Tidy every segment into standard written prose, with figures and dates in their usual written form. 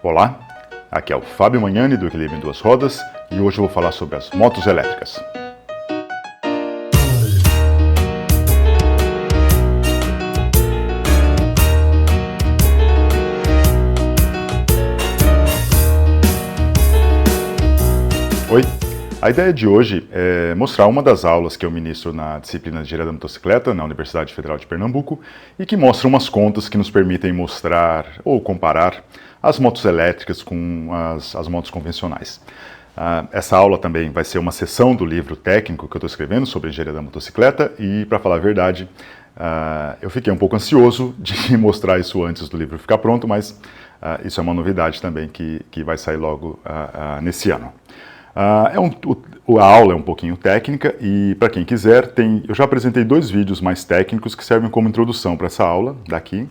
Olá, aqui é o Fábio Magnani do Equilíbrio em Duas Rodas e hoje eu vou falar sobre as motos elétricas. Oi, a ideia de hoje é mostrar uma das aulas que eu ministro na disciplina de Engenharia da Motocicleta na Universidade Federal de Pernambuco e que mostra umas contas que nos permitem mostrar ou comparar as motos elétricas com as motos convencionais. Essa aula também vai ser uma seção do livro técnico que eu estou escrevendo sobre Engenharia da Motocicleta e, para falar a verdade, eu fiquei um pouco ansioso de mostrar isso antes do livro ficar pronto, mas isso é uma novidade também que vai sair logo nesse ano. A aula é um pouquinho técnica e, para quem quiser, eu já apresentei 2 vídeos mais técnicos que servem como introdução para essa aula daqui.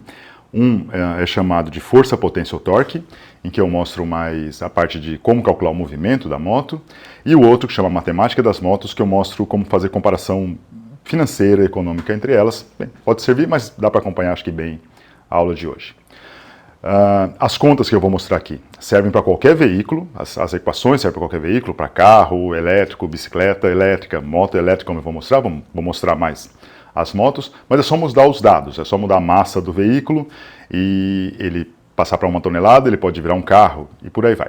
Um é chamado de Força, Potência ou Torque, em que eu mostro mais a parte de como calcular o movimento da moto, e o outro que chama Matemática das Motos, que eu mostro como fazer comparação financeira e econômica entre elas. Bem, pode servir, mas dá para acompanhar, acho que bem, a aula de hoje. As contas que eu vou mostrar aqui servem para qualquer veículo, as equações servem para qualquer veículo, para carro elétrico, bicicleta elétrica, moto elétrica, como eu vou mostrar mais as motos, mas é só mudar os dados, é só mudar a massa do veículo e ele passar para 1 tonelada, ele pode virar um carro e por aí vai.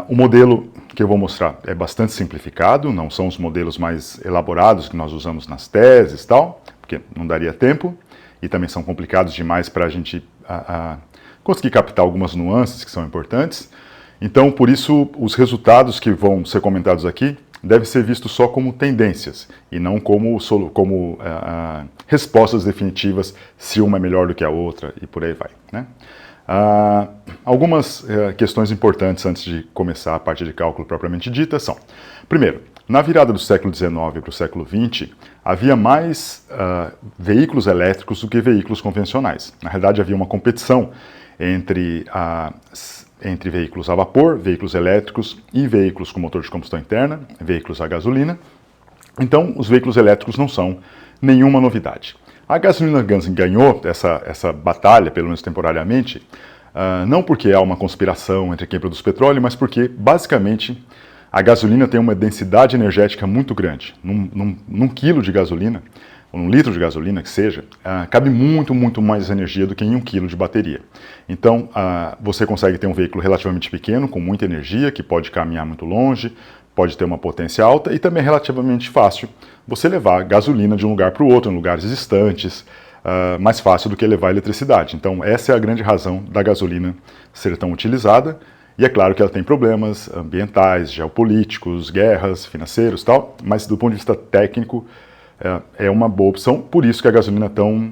O modelo que eu vou mostrar é bastante simplificado, não são os modelos mais elaborados que nós usamos nas teses e tal, porque não daria tempo, e também são complicados demais para a gente conseguir captar algumas nuances que são importantes. Então, por isso, os resultados que vão ser comentados aqui devem ser vistos só como tendências e não como respostas definitivas se uma é melhor do que a outra e por aí vai, né? Algumas questões importantes antes de começar a parte de cálculo propriamente dita são: primeiro, na virada do século XIX para o século XX, havia mais veículos elétricos do que veículos convencionais. Na realidade, havia uma competição entre veículos a vapor, veículos elétricos e veículos com motor de combustão interna, veículos a gasolina. Então, os veículos elétricos não são nenhuma novidade. A gasolina ganhou essa batalha, pelo menos temporariamente, não porque há uma conspiração entre quem produz petróleo, mas porque, basicamente, a gasolina tem uma densidade energética muito grande. Num quilo de gasolina, ou num litro de gasolina que seja, cabe muito mais energia do que em 1 quilo de bateria. Então, você consegue ter um veículo relativamente pequeno, com muita energia, que pode caminhar muito longe, pode ter uma potência alta e também é relativamente fácil você levar gasolina de um lugar para o outro, em lugares distantes, mais fácil do que levar eletricidade. Então, essa é a grande razão da gasolina ser tão utilizada. E é claro que ela tem problemas ambientais, geopolíticos, guerras, financeiros e tal, mas do ponto de vista técnico é uma boa opção, por isso que a gasolina é tão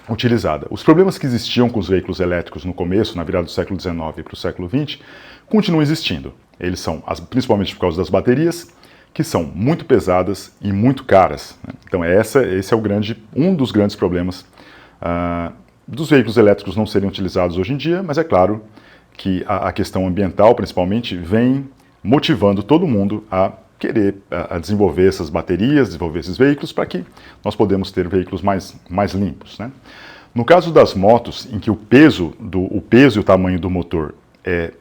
utilizada. Os problemas que existiam com os veículos elétricos no começo, na virada do século XIX para o século XX, continuam existindo. Eles são, principalmente por causa das baterias, que são muito pesadas e muito caras, né? Então esse é um dos grandes problemas dos veículos elétricos não serem utilizados hoje em dia, mas é claro que a questão ambiental, principalmente, vem motivando todo mundo a querer desenvolver essas baterias, desenvolver esses veículos, para que nós podemos ter veículos mais limpos, né? No caso das motos, em que o peso e o tamanho do motor é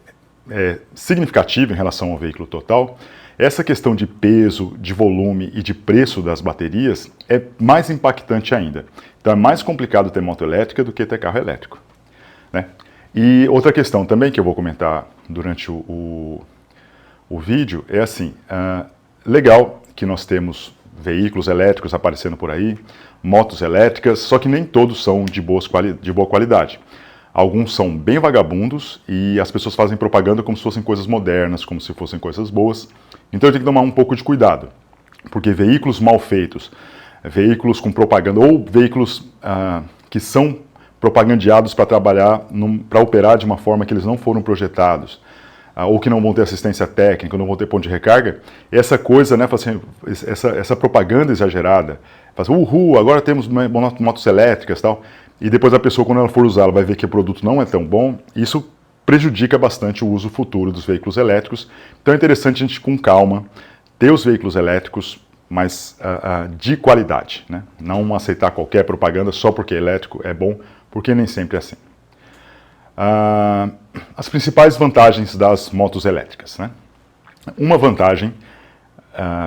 significativo em relação ao veículo total, essa questão de peso, de volume e de preço das baterias é mais impactante ainda. Então é mais complicado ter moto elétrica do que ter carro elétrico, né? E outra questão também que eu vou comentar durante o vídeo é assim, legal que nós temos veículos elétricos aparecendo por aí, motos elétricas, só que nem todos são de boa qualidade. Alguns são bem vagabundos e as pessoas fazem propaganda como se fossem coisas modernas, como se fossem coisas boas. Então eu tenho que tomar um pouco de cuidado, porque veículos mal feitos, veículos com propaganda ou veículos que são propagandeados para trabalhar, para operar de uma forma que eles não foram projetados, ou que não vão ter assistência técnica, não vão ter ponto de recarga, essa coisa, né, assim, essa propaganda exagerada, assim, uhul, agora temos motos elétricas e tal, e depois a pessoa, quando ela for usar, ela vai ver que o produto não é tão bom, isso prejudica bastante o uso futuro dos veículos elétricos. Então é interessante a gente, com calma, ter os veículos elétricos, mas de qualidade, né? Não aceitar qualquer propaganda só porque elétrico é bom, porque nem sempre é assim. as principais vantagens das motos elétricas, né? Uma vantagem,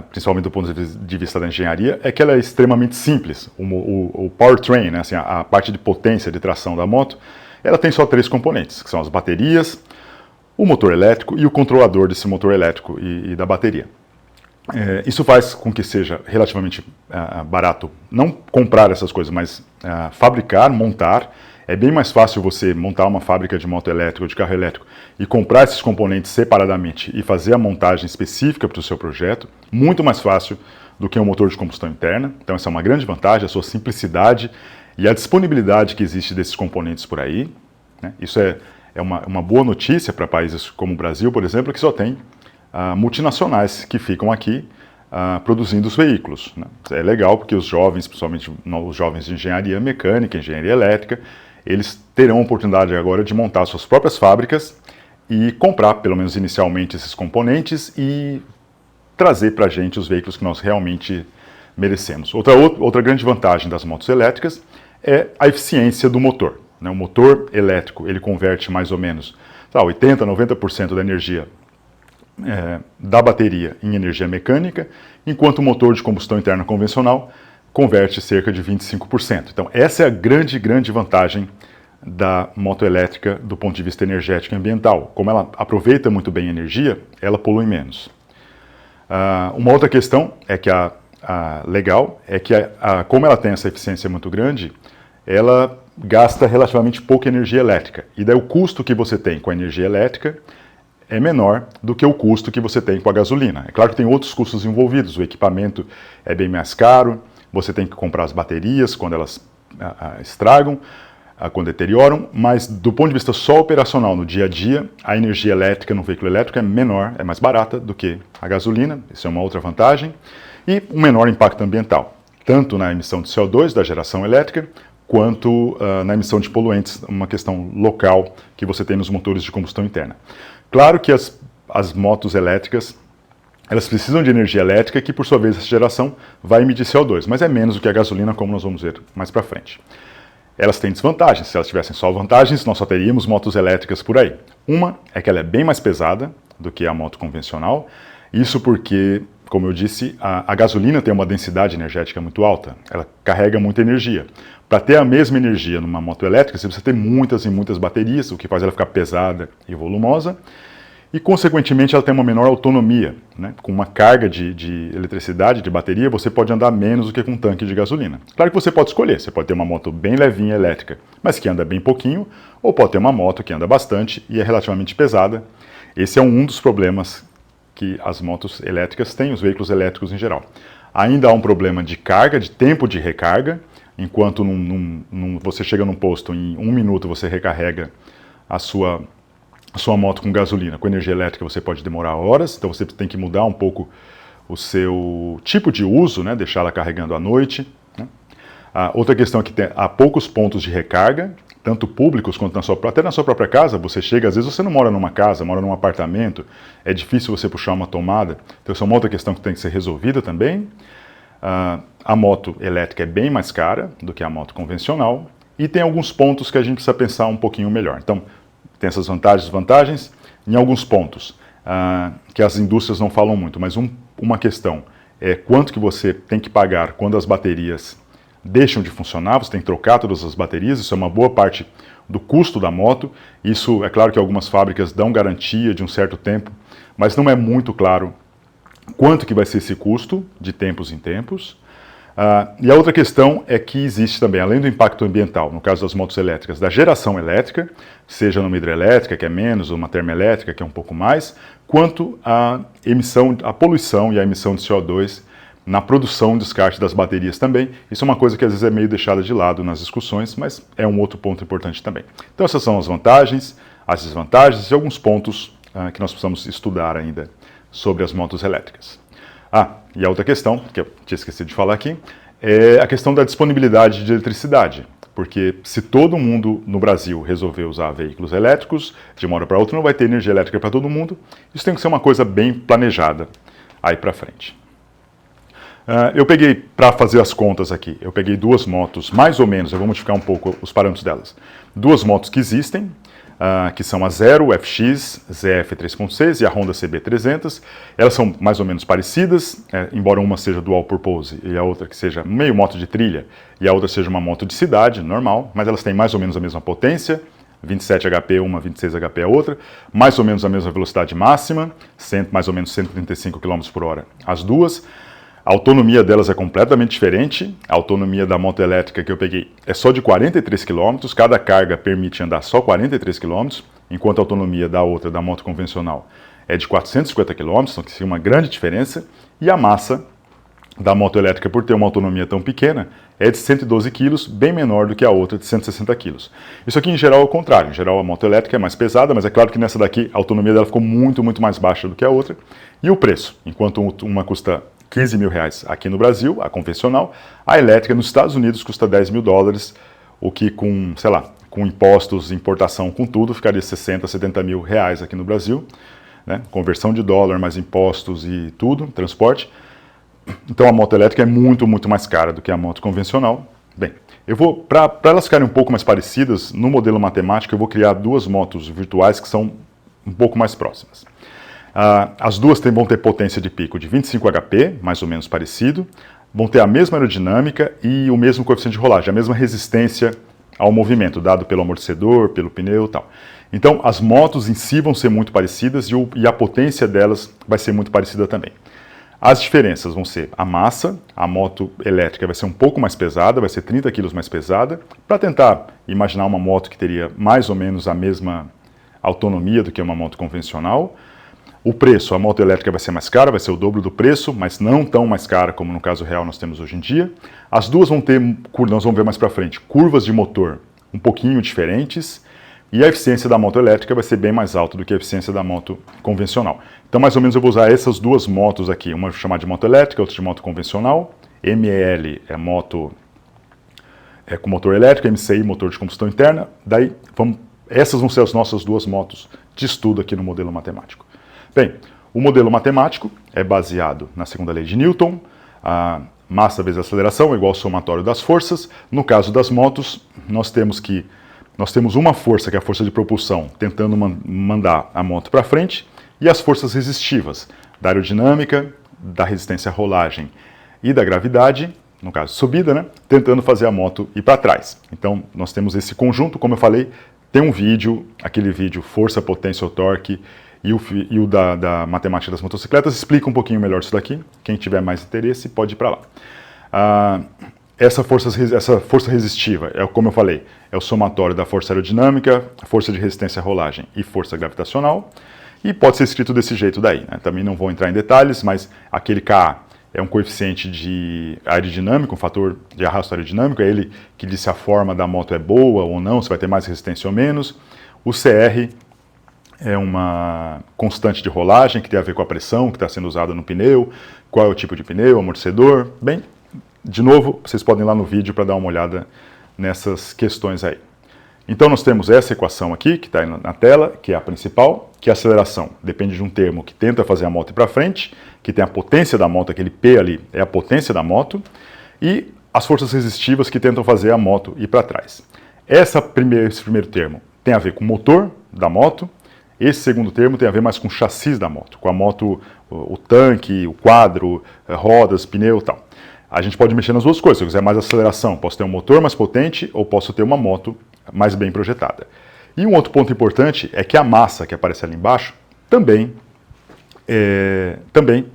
principalmente do ponto de vista da engenharia, é que ela é extremamente simples. O powertrain, né, assim, a parte de potência de tração da moto, ela tem só 3 componentes, que são as baterias, o motor elétrico e o controlador desse motor elétrico e da bateria. Isso faz com que seja relativamente barato não comprar essas coisas, mas fabricar, montar. É bem mais fácil você montar uma fábrica de moto elétrica ou de carro elétrico e comprar esses componentes separadamente e fazer a montagem específica para o seu projeto, muito mais fácil do que um motor de combustão interna. Então essa é uma grande vantagem, a sua simplicidade e a disponibilidade que existe desses componentes por aí, né? Isso é uma boa notícia para países como o Brasil, por exemplo, que só tem multinacionais que ficam aqui produzindo os veículos, né? É legal porque os jovens, principalmente os jovens de engenharia mecânica, engenharia elétrica, eles terão a oportunidade agora de montar suas próprias fábricas e comprar, pelo menos inicialmente, esses componentes e trazer para a gente os veículos que nós realmente merecemos. Outra grande vantagem das motos elétricas é a eficiência do motor, né? O motor elétrico ele converte mais ou menos 80%, 90% da energia da bateria em energia mecânica, enquanto o motor de combustão interna convencional converte cerca de 25%. Então essa é a grande vantagem da moto elétrica do ponto de vista energético e ambiental. Como ela aproveita muito bem a energia, ela polui menos. Uma outra questão é que legal é que como ela tem essa eficiência muito grande, ela gasta relativamente pouca energia elétrica. E daí o custo que você tem com a energia elétrica é menor do que o custo que você tem com a gasolina. É claro que tem outros custos envolvidos, o equipamento é bem mais caro, você tem que comprar as baterias quando elas estragam, quando deterioram, mas do ponto de vista só operacional no dia a dia, a energia elétrica no veículo elétrico é menor, é mais barata do que a gasolina, isso é uma outra vantagem, e um menor impacto ambiental, tanto na emissão de CO2 da geração elétrica, quanto na emissão de poluentes, uma questão local que você tem nos motores de combustão interna. Claro que as motos elétricas, elas precisam de energia elétrica que, por sua vez, essa geração vai emitir CO2, mas é menos do que a gasolina, como nós vamos ver mais para frente. Elas têm desvantagens. Se elas tivessem só vantagens, nós só teríamos motos elétricas por aí. Uma é que ela é bem mais pesada do que a moto convencional. Isso porque, como eu disse, a gasolina tem uma densidade energética muito alta. Ela carrega muita energia. Para ter a mesma energia numa moto elétrica, você precisa ter muitas e muitas baterias, o que faz ela ficar pesada e volumosa. E, consequentemente, ela tem uma menor autonomia, né? Com uma carga de eletricidade, de bateria, você pode andar menos do que com um tanque de gasolina. Claro que você pode escolher, você pode ter uma moto bem levinha elétrica, mas que anda bem pouquinho, ou pode ter uma moto que anda bastante e é relativamente pesada. Esse é um dos problemas que as motos elétricas têm, os veículos elétricos em geral. Ainda há um problema de carga, de tempo de recarga, enquanto você chega num posto, em 1 minuto você recarrega a sua moto com gasolina. Com energia elétrica você pode demorar horas, então você tem que mudar um pouco o seu tipo de uso, né? Deixar ela carregando à noite, né? Outra questão é que há poucos pontos de recarga, tanto públicos quanto até na sua própria casa. Você chega, às vezes você não mora numa casa, mora num apartamento, é difícil você puxar uma tomada, então essa é uma outra questão que tem que ser resolvida também. A moto elétrica é bem mais cara do que a moto convencional e tem alguns pontos que a gente precisa pensar um pouquinho melhor. Então, tem essas vantagens e desvantagens em alguns pontos que as indústrias não falam muito, mas uma questão é quanto que você tem que pagar quando as baterias deixam de funcionar, você tem que trocar todas as baterias, isso é uma boa parte do custo da moto. Isso, é claro que algumas fábricas dão garantia de um certo tempo, mas não é muito claro quanto que vai ser esse custo de tempos em tempos. E a outra questão é que existe também, além do impacto ambiental, no caso das motos elétricas, da geração elétrica, seja numa hidrelétrica, que é menos, ou uma termoelétrica, que é um pouco mais, quanto a poluição e a emissão de CO2 na produção e descarte das baterias também. Isso é uma coisa que às vezes é meio deixada de lado nas discussões, mas é um outro ponto importante também. Então essas são as vantagens, as desvantagens e alguns pontos que nós precisamos estudar ainda sobre as motos elétricas. E a outra questão, que eu tinha esquecido de falar aqui, é a questão da disponibilidade de eletricidade. Porque se todo mundo no Brasil resolver usar veículos elétricos, de uma hora para outra não vai ter energia elétrica para todo mundo. Isso tem que ser uma coisa bem planejada aí para frente. Eu peguei, para fazer as contas aqui, eu peguei 2 motos, mais ou menos, eu vou modificar um pouco os parâmetros delas. 2 motos que existem, que são a Zero, FX, ZF 3.6 e a Honda CB 300. Elas são mais ou menos parecidas, embora uma seja dual purpose e a outra que seja meio moto de trilha e a outra seja uma moto de cidade, normal, mas elas têm mais ou menos a mesma potência, 27 HP uma, 26 HP a outra, mais ou menos a mesma velocidade máxima, mais ou menos 135 km por hora as duas. A autonomia delas é completamente diferente. A autonomia da moto elétrica que eu peguei é só de 43 km, cada carga permite andar só 43 km, enquanto a autonomia da outra, da moto convencional, é de 450 km, então tem uma grande diferença. E a massa da moto elétrica, por ter uma autonomia tão pequena, é de 112 kg, bem menor do que a outra de 160 kg. Isso aqui em geral é o contrário, em geral a moto elétrica é mais pesada, mas é claro que nessa daqui a autonomia dela ficou muito mais baixa do que a outra. E o preço, enquanto uma custa 15 mil reais aqui no Brasil, a convencional, a elétrica nos Estados Unidos custa 10 mil dólares, o que com, sei lá, com impostos, importação, com tudo, ficaria 60, 70 mil reais aqui no Brasil, né? Conversão de dólar, mais impostos e tudo, transporte. Então a moto elétrica é muito mais cara do que a moto convencional. Bem, eu vou, para elas ficarem um pouco mais parecidas, no modelo matemático eu vou criar duas motos virtuais que são um pouco mais próximas. As duas vão ter potência de pico de 25 HP, mais ou menos parecido, vão ter a mesma aerodinâmica e o mesmo coeficiente de rolagem, a mesma resistência ao movimento, dado pelo amortecedor, pelo pneu e tal. Então, as motos em si vão ser muito parecidas e a potência delas vai ser muito parecida também. As diferenças vão ser a massa, a moto elétrica vai ser um pouco mais pesada, vai ser 30 kg mais pesada, para tentar imaginar uma moto que teria mais ou menos a mesma autonomia do que uma moto convencional. O preço, a moto elétrica vai ser mais cara, vai ser o dobro do preço, mas não tão mais cara como no caso real nós temos hoje em dia. As duas vão ter, nós vamos ver mais para frente, curvas de motor um pouquinho diferentes, e a eficiência da moto elétrica vai ser bem mais alta do que a eficiência da moto convencional. Então, mais ou menos, eu vou usar essas duas motos aqui, uma chamada de moto elétrica, outra de moto convencional. MEL é moto com motor elétrico, MCI, motor de combustão interna. Daí, essas vão ser as nossas duas motos de estudo aqui no modelo matemático. Bem, o modelo matemático é baseado na segunda lei de Newton, a massa vezes a aceleração é igual ao somatório das forças. No caso das motos, nós temos uma força, que é a força de propulsão, tentando mandar a moto para frente, e as forças resistivas, da aerodinâmica, da resistência à rolagem e da gravidade, no caso subida, né, tentando fazer a moto ir para trás. Então, nós temos esse conjunto, como eu falei, tem um vídeo, aquele vídeo Força, Potência ou Torque, e o da matemática das motocicletas explica um pouquinho melhor isso daqui. Quem tiver mais interesse pode ir para lá. Essa força resistiva, como eu falei, é o somatório da força aerodinâmica, força de resistência à rolagem e força gravitacional. E pode ser escrito desse jeito daí, né? Também não vou entrar em detalhes, mas aquele Ka é um coeficiente de aerodinâmico, um fator de arrasto aerodinâmico, é ele que diz se a forma da moto é boa ou não, se vai ter mais resistência ou menos. O CR é uma constante de rolagem que tem a ver com a pressão que está sendo usada no pneu, qual é o tipo de pneu, amortecedor. Bem, de novo, vocês podem ir lá no vídeo para dar uma olhada nessas questões aí. Então nós temos essa equação aqui, que está aí na tela, que é a principal, que a aceleração depende de um termo que tenta fazer a moto ir para frente, que tem a potência da moto, aquele P ali é a potência da moto, e as forças resistivas que tentam fazer a moto ir para trás. Esse primeiro termo tem a ver com o motor da moto. Esse segundo termo tem a ver mais com o chassi da moto, com a moto, o tanque, o quadro, rodas, pneu e tal. A gente pode mexer nas duas coisas. Se eu quiser mais aceleração, posso ter um motor mais potente ou posso ter uma moto mais bem projetada. E um outro ponto importante é que a massa que aparece ali embaixo também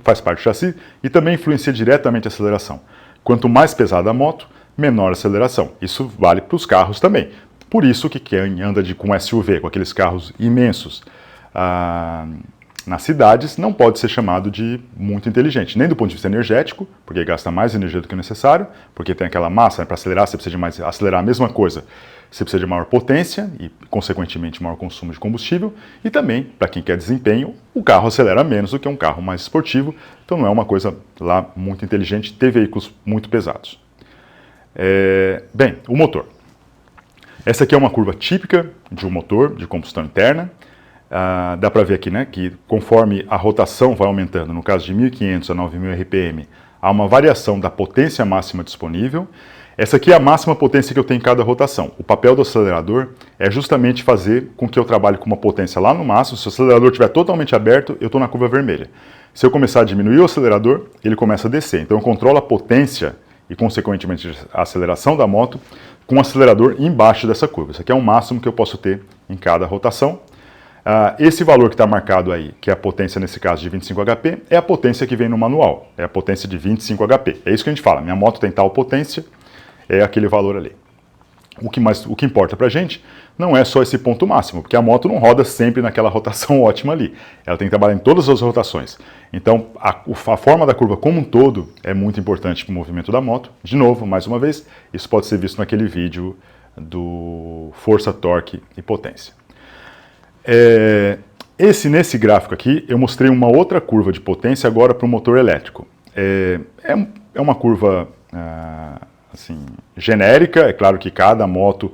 faz parte do chassi e também influencia diretamente a aceleração. Quanto mais pesada a moto, menor a aceleração. Isso vale para os carros também. Por isso que quem anda com SUV, com aqueles carros imensos nas cidades, não pode ser chamado de muito inteligente, nem do ponto de vista energético, porque gasta mais energia do que o necessário, porque tem aquela massa, né, para acelerar, você precisa de acelerar a mesma coisa, você precisa de maior potência e, consequentemente, maior consumo de combustível, e também, para quem quer desempenho, o carro acelera menos do que um carro mais esportivo, então não é uma coisa lá muito inteligente ter veículos muito pesados. Bem, o motor. Essa aqui é uma curva típica de um motor de combustão interna. Dá para ver aqui, né, que conforme a rotação vai aumentando, no caso de 1.500 a 9.000 RPM, há uma variação da potência máxima disponível. Essa aqui é a máxima potência que eu tenho em cada rotação. O papel do acelerador é justamente fazer com que eu trabalhe com uma potência lá no máximo. Se o acelerador estiver totalmente aberto, eu estou na curva vermelha. Se eu começar a diminuir o acelerador, ele começa a descer. Então eu controlo a potência e, consequentemente, a aceleração da moto com o acelerador embaixo dessa curva. Isso aqui é o máximo que eu posso ter em cada rotação. Esse valor que está marcado aí, que é a potência nesse caso de 25 HP, é a potência que vem no manual. É a potência de 25 HP. É isso que a gente fala. Minha moto tem tal potência, é aquele valor ali. O que importa pra gente não é só esse ponto máximo, porque a moto não roda sempre naquela rotação ótima ali. Ela tem que trabalhar em todas as rotações. Então, a forma da curva como um todo é muito importante para o movimento da moto. De novo, mais uma vez, isso pode ser visto naquele vídeo do força, torque e potência. Nesse gráfico aqui, eu mostrei uma outra curva de potência agora para o motor elétrico. É uma curva assim, genérica. É claro que cada moto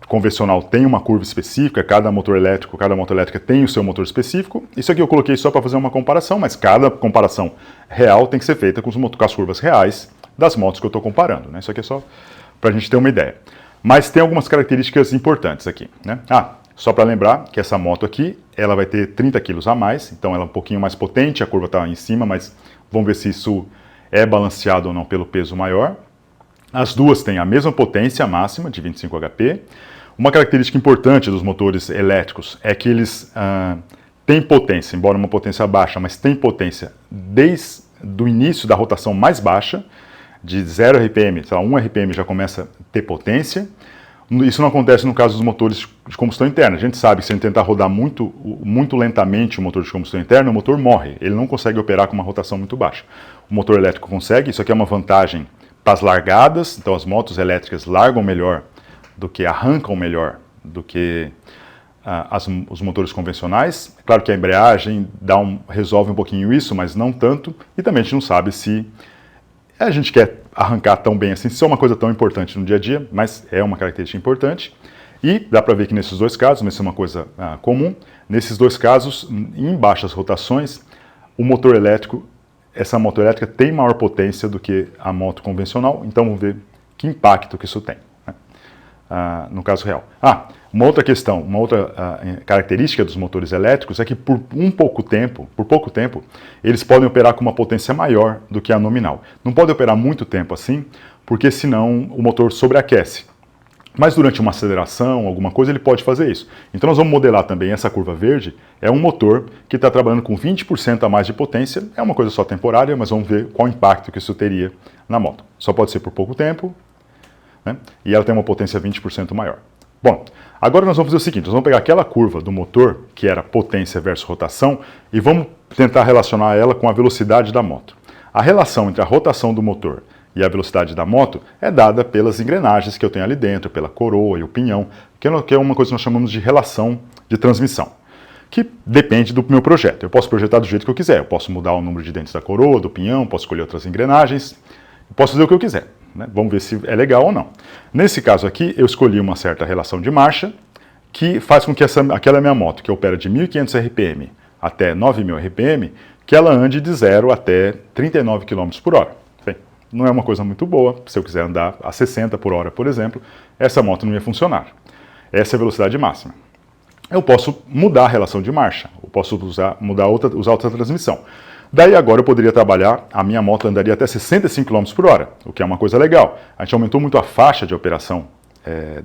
convencional tem uma curva específica, cada moto elétrica tem o seu motor específico. Isso aqui eu coloquei só para fazer uma comparação, mas cada comparação real tem que ser feita com as curvas reais das motos que eu estou comparando, né? Isso aqui é só para a gente ter uma ideia. Mas tem algumas características importantes aqui, né? Só para lembrar que essa moto aqui, ela vai ter 30 kg a mais, então ela é um pouquinho mais potente, a curva está em cima, mas vamos ver se isso é balanceado ou não pelo peso maior. As duas têm a mesma potência máxima, de 25 HP. Uma característica importante dos motores elétricos é que eles têm potência, embora uma potência baixa, mas têm potência desde o início da rotação mais baixa, de 0 RPM, sei lá, 1 RPM já começa a ter potência. Isso não acontece no caso dos motores de combustão interna. A gente sabe que se a gente tentar rodar muito lentamente o motor de combustão interna, o motor morre. Ele não consegue operar com uma rotação muito baixa. O motor elétrico consegue, isso aqui é uma vantagem para as largadas, então as motos elétricas largam melhor arrancam melhor do que os motores convencionais. Claro que a embreagem resolve um pouquinho isso, mas não tanto. E também a gente não sabe se a gente quer arrancar tão bem assim, se é uma coisa tão importante no dia a dia, mas é uma característica importante. E dá para ver que nesses dois casos, mas isso é uma coisa comum, nesses dois casos, em baixas rotações, essa moto elétrica tem maior potência do que a moto convencional, então vamos ver que impacto que isso tem, né? No caso real. Uma outra questão, uma outra característica dos motores elétricos é que por pouco tempo, eles podem operar com uma potência maior do que a nominal. Não pode operar muito tempo assim, porque senão o motor sobreaquece. Mas durante uma aceleração, alguma coisa, ele pode fazer isso. Então nós vamos modelar também essa curva verde, é um motor que está trabalhando com 20% a mais de potência, é uma coisa só temporária, mas vamos ver qual impacto que isso teria na moto. Só pode ser por pouco tempo, né? E ela tem uma potência 20% maior. Bom, agora nós vamos fazer o seguinte, nós vamos pegar aquela curva do motor, que era potência versus rotação, e vamos tentar relacionar ela com a velocidade da moto. A relação entre a rotação do motor e a velocidade da moto é dada pelas engrenagens que eu tenho ali dentro, pela coroa e o pinhão, que é uma coisa que nós chamamos de relação de transmissão, que depende do meu projeto. Eu posso projetar do jeito que eu quiser, eu posso mudar o número de dentes da coroa, do pinhão, posso escolher outras engrenagens, posso fazer o que eu quiser, né? Vamos ver se é legal ou não. Nesse caso aqui, eu escolhi uma certa relação de marcha, que faz com que aquela minha moto, que opera de 1.500 RPM até 9.000 RPM, que ela ande de 0 até 39 km por hora. Não é uma coisa muito boa. Se eu quiser andar a 60 por hora, por exemplo, essa moto não ia funcionar. Essa é a velocidade máxima. Eu posso mudar a relação de marcha, eu posso usar outra transmissão. Daí agora eu poderia trabalhar, a minha moto andaria até 65 km por hora, o que é uma coisa legal. A gente aumentou muito a faixa de operação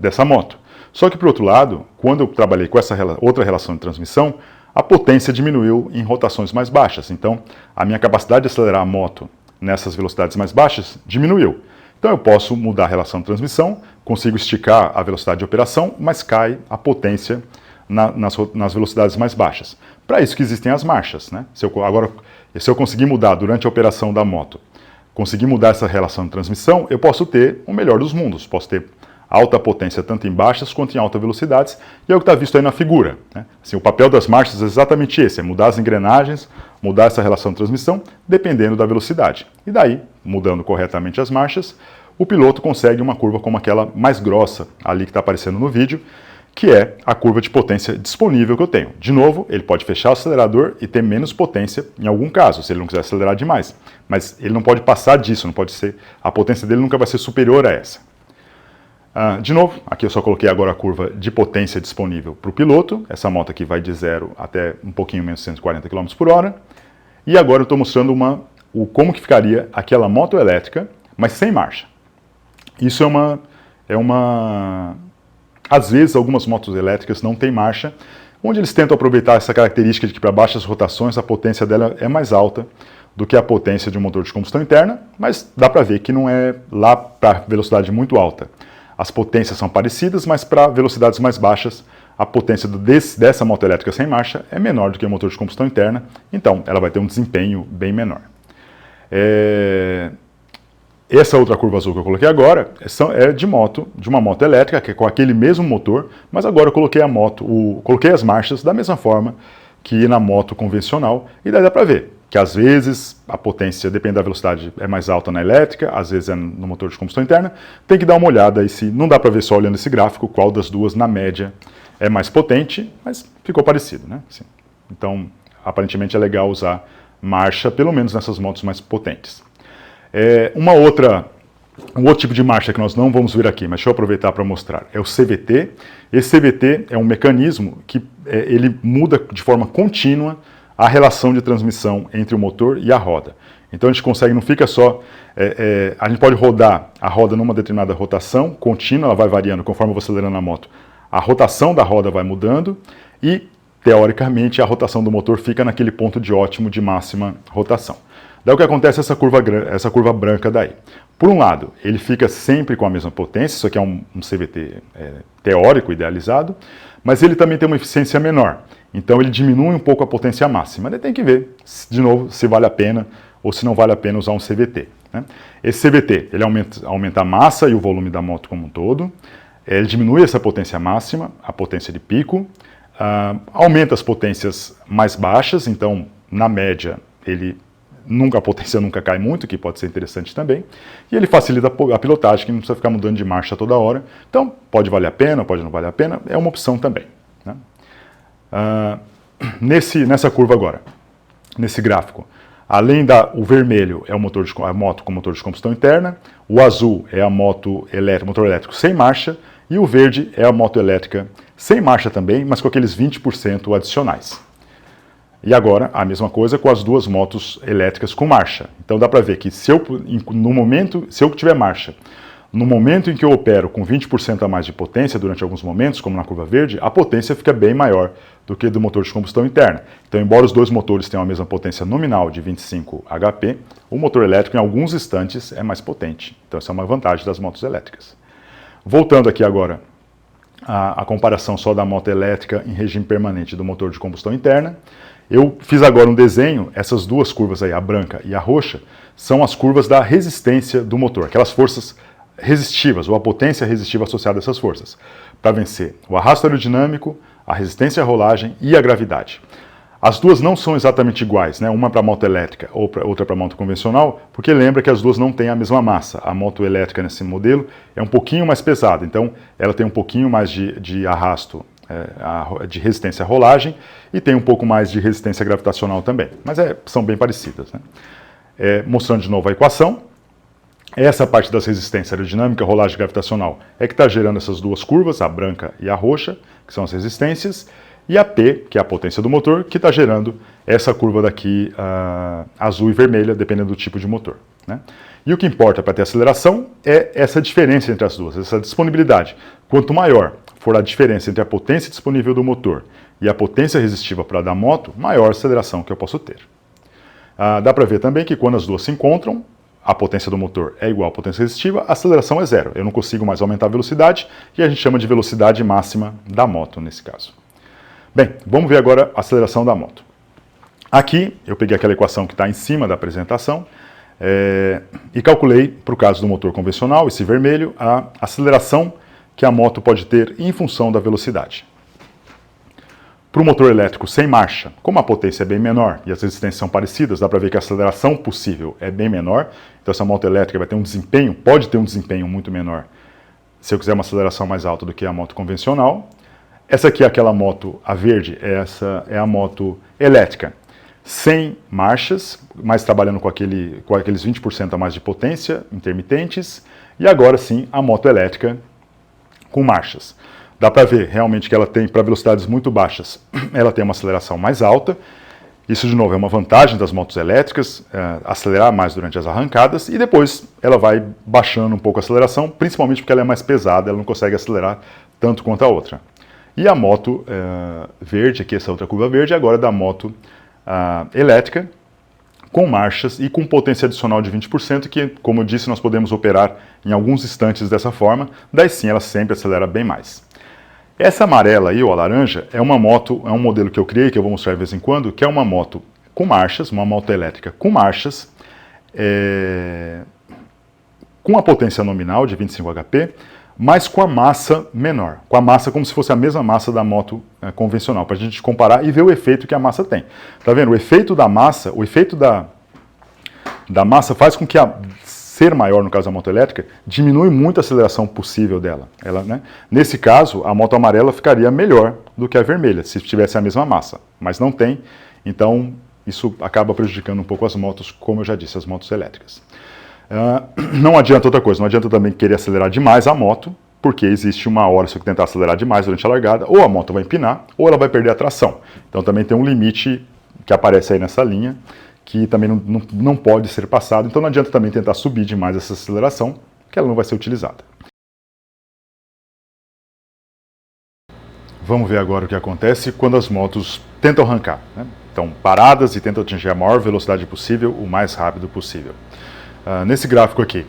dessa moto. Só que, por outro lado, quando eu trabalhei com essa outra relação de transmissão, a potência diminuiu em rotações mais baixas. Então, a minha capacidade de acelerar a moto nessas velocidades mais baixas diminuiu. Então eu posso mudar a relação de transmissão, consigo esticar a velocidade de operação, mas cai a potência nas velocidades mais baixas. Para isso que existem as marchas, né? Se eu conseguir mudar durante a operação da moto, conseguir mudar essa relação de transmissão, eu posso ter o melhor dos mundos. Posso ter alta potência tanto em baixas quanto em altas velocidades, e é o que está visto aí na figura, né? Assim, o papel das marchas é exatamente esse, é mudar as engrenagens, mudar essa relação de transmissão, dependendo da velocidade. E daí, mudando corretamente as marchas, o piloto consegue uma curva como aquela mais grossa, ali que está aparecendo no vídeo, que é a curva de potência disponível que eu tenho. De novo, ele pode fechar o acelerador e ter menos potência em algum caso, se ele não quiser acelerar demais. Mas ele não pode passar disso, não pode ser, a potência dele nunca vai ser superior a essa. De novo, aqui eu só coloquei agora a curva de potência disponível para o piloto. Essa moto aqui vai de 0 até um pouquinho menos de 140 km por hora. E agora eu estou mostrando como que ficaria aquela moto elétrica, mas sem marcha. Isso às vezes, algumas motos elétricas não têm marcha, onde eles tentam aproveitar essa característica de que para baixas rotações a potência dela é mais alta do que a potência de um motor de combustão interna, mas dá para ver que não é lá para velocidade muito alta. As potências são parecidas, mas para velocidades mais baixas, a potência dessa moto elétrica sem marcha é menor do que o motor de combustão interna, então ela vai ter um desempenho bem menor. Essa outra curva azul que eu coloquei agora é de uma moto elétrica, que é com aquele mesmo motor, mas agora eu coloquei coloquei as marchas da mesma forma que na moto convencional, e daí dá para ver que às vezes a potência, depende da velocidade, é mais alta na elétrica, às vezes é no motor de combustão interna. Tem que dar uma olhada e não dá para ver só olhando esse gráfico qual das duas na média é mais potente, mas ficou parecido, né? Assim, então, aparentemente é legal usar marcha, pelo menos nessas motos mais potentes. Um outro tipo de marcha que nós não vamos ver aqui, mas deixa eu aproveitar para mostrar, é o CVT. Esse CVT é um mecanismo que ele muda de forma contínua a relação de transmissão entre o motor e a roda. Então a gente consegue, não fica só, a gente pode rodar a roda numa determinada rotação contínua, ela vai variando conforme você acelerando a moto. A rotação da roda vai mudando e, teoricamente, a rotação do motor fica naquele ponto de ótimo de máxima rotação. Daí o que acontece é essa curva branca daí. Por um lado, ele fica sempre com a mesma potência, isso aqui é um CVT teórico, idealizado, mas ele também tem uma eficiência menor. Então ele diminui um pouco a potência máxima. Daí tem que ver, de novo, se vale a pena ou se não vale a pena usar um CVT. Né? Esse CVT, ele aumenta a massa e o volume da moto como um todo, ele diminui essa potência máxima, a potência de pico, aumenta as potências mais baixas, então, na média, a potência nunca cai muito, que pode ser interessante também, e ele facilita a pilotagem, que não precisa ficar mudando de marcha toda hora. Então, pode valer a pena, pode não valer a pena, é uma opção também. Né? Nessa curva agora, nesse gráfico, além o vermelho é a moto com motor de combustão interna, o azul é a motor elétrico sem marcha, e o verde é a moto elétrica sem marcha também, mas com aqueles 20% adicionais. E agora, a mesma coisa com as duas motos elétricas com marcha. Então dá para ver que se eu tiver marcha, no momento em que eu opero com 20% a mais de potência durante alguns momentos, como na curva verde, a potência fica bem maior do que do motor de combustão interna. Então, embora os dois motores tenham a mesma potência nominal de 25 HP, o motor elétrico em alguns instantes é mais potente. Então essa é uma vantagem das motos elétricas. Voltando aqui agora à comparação só da moto elétrica em regime permanente do motor de combustão interna, eu fiz agora um desenho, essas duas curvas aí, a branca e a roxa, são as curvas da resistência do motor, aquelas forças resistivas, ou a potência resistiva associada a essas forças, para vencer o arrasto aerodinâmico, a resistência à rolagem e a gravidade. As duas não são exatamente iguais, né? Uma para a moto elétrica, outra para a moto convencional, porque lembra que as duas não têm a mesma massa. A moto elétrica nesse modelo é um pouquinho mais pesada, então ela tem um pouquinho mais de arrasto, de resistência à rolagem, e tem um pouco mais de resistência gravitacional também, mas são bem parecidas. Né? Mostrando de novo a equação, essa parte das resistências aerodinâmica, rolagem e gravitacional, é que está gerando essas duas curvas, a branca e a roxa, que são as resistências, e a P, que é a potência do motor, que está gerando essa curva daqui azul e vermelha, dependendo do tipo de motor. Né? E o que importa para ter aceleração é essa diferença entre as duas, essa disponibilidade. Quanto maior for a diferença entre a potência disponível do motor e a potência resistiva para da moto, maior a aceleração que eu posso ter. Dá para ver também que quando as duas se encontram, a potência do motor é igual à potência resistiva, a aceleração é zero. Eu não consigo mais aumentar a velocidade, e a gente chama de velocidade máxima da moto nesse caso. Bem, vamos ver agora a aceleração da moto. Aqui, eu peguei aquela equação que está em cima da apresentação e calculei, para o caso do motor convencional, esse vermelho, a aceleração que a moto pode ter em função da velocidade. Para o motor elétrico sem marcha, como a potência é bem menor e as resistências são parecidas, dá para ver que a aceleração possível é bem menor. Então essa moto elétrica vai ter pode ter um desempenho muito menor se eu quiser uma aceleração mais alta do que a moto convencional. Essa aqui é aquela moto, a verde, essa é a moto elétrica, sem marchas, mas trabalhando com aqueles 20% a mais de potência, intermitentes, e agora sim a moto elétrica com marchas. Dá para ver realmente que ela tem, para velocidades muito baixas, ela tem uma aceleração mais alta. Isso, de novo, é uma vantagem das motos elétricas, acelerar mais durante as arrancadas, e depois ela vai baixando um pouco a aceleração, principalmente porque ela é mais pesada, ela não consegue acelerar tanto quanto a outra. E a moto verde, aqui essa outra curva verde, agora é da moto elétrica, com marchas e com potência adicional de 20%, que, como eu disse, nós podemos operar em alguns instantes dessa forma, daí sim ela sempre acelera bem mais. Essa amarela aí, ou a laranja, é uma moto, é um modelo que eu criei, que eu vou mostrar de vez em quando, que é uma moto com marchas, uma moto elétrica com marchas, com a potência nominal de 25 HP, mas com a massa menor, com a massa como se fosse a mesma massa da moto convencional, para a gente comparar e ver o efeito que a massa tem. Tá vendo? O efeito da massa, faz com que ser maior, no caso da moto elétrica, diminui muito a aceleração possível dela. Nesse caso, a moto amarela ficaria melhor do que a vermelha, se tivesse a mesma massa, mas não tem, então isso acaba prejudicando um pouco as motos, como eu já disse, as motos elétricas. Não adianta outra coisa, não adianta também querer acelerar demais a moto, porque existe uma hora, se você tentar acelerar demais durante a largada, ou a moto vai empinar, ou ela vai perder a tração. Então também tem um limite que aparece aí nessa linha, que também não pode ser passado, então não adianta também tentar subir demais essa aceleração, que ela não vai ser utilizada. Vamos ver agora o que acontece quando as motos tentam arrancar, né? Então, paradas e tentam atingir a maior velocidade possível, o mais rápido possível. Nesse gráfico aqui,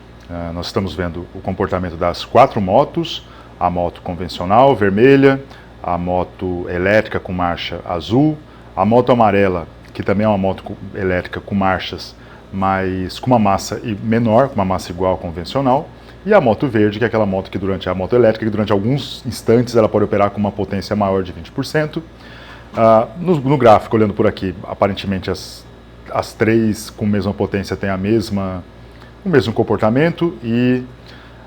nós estamos vendo o comportamento das 4 motos, a moto convencional, vermelha, a moto elétrica com marcha azul, a moto amarela, que também é uma moto elétrica com marchas, mas com uma massa menor, com uma massa igual ao convencional, e a moto verde, que é aquela moto a moto elétrica, que durante alguns instantes ela pode operar com uma potência maior de 20%. No gráfico, olhando por aqui, aparentemente as 3 com a mesma potência têm o mesmo comportamento, e